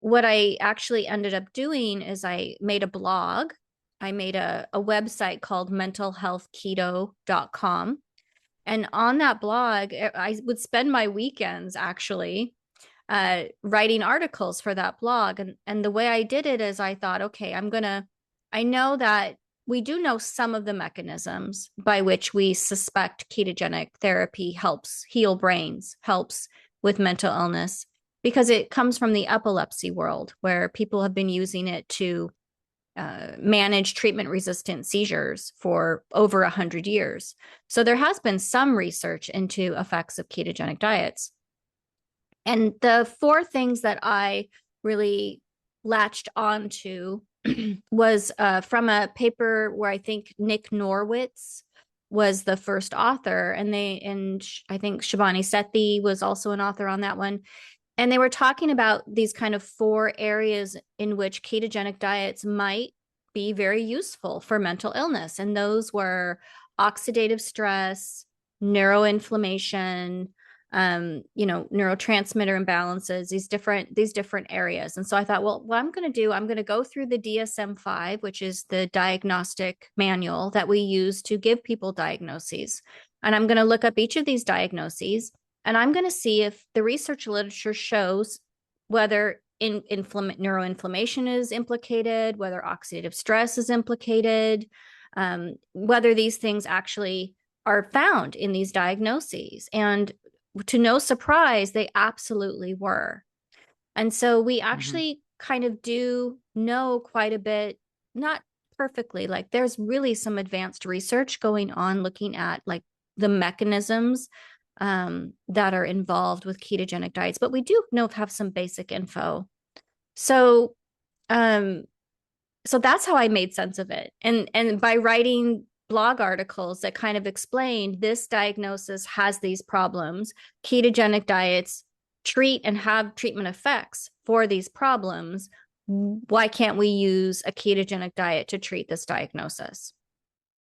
what I actually ended up doing is I made a blog. I made a website called mentalhealthketo.com. And on that blog, I would spend my weekends actually writing articles for that blog. And the way I did it is I thought, okay, I know that we do know some of the mechanisms by which we suspect ketogenic therapy helps heal brains, helps with mental illness, because it comes from the epilepsy world where people have been using it to manage treatment resistant seizures for over 100 years. So there has been some research into effects of ketogenic diets. And the four things that I really latched onto was from a paper where I think Nick Norwitz was the first author, and I think Shivani Sethi was also an author on that one. And they were talking about these kind of four areas in which ketogenic diets might be very useful for mental illness. And those were oxidative stress, neuroinflammation, neurotransmitter imbalances, these different areas. And so I thought, well, what I'm going to do, I'm going to go through the DSM-5, which is the diagnostic manual that we use to give people diagnoses. And I'm going to look up each of these diagnoses, and I'm going to see if the research literature shows whether neuroinflammation is implicated, whether oxidative stress is implicated, whether these things actually are found in these diagnoses. And to no surprise, they absolutely were. And so we actually kind of do know quite a bit, not perfectly, like there's really some advanced research going on looking at like the mechanisms that are involved with ketogenic diets, but we do have some basic info. So, um, so that's how I made sense of it. And by writing blog articles that kind of explained this diagnosis has these problems, ketogenic diets treat and have treatment effects for these problems. Why can't we use a ketogenic diet to treat this diagnosis?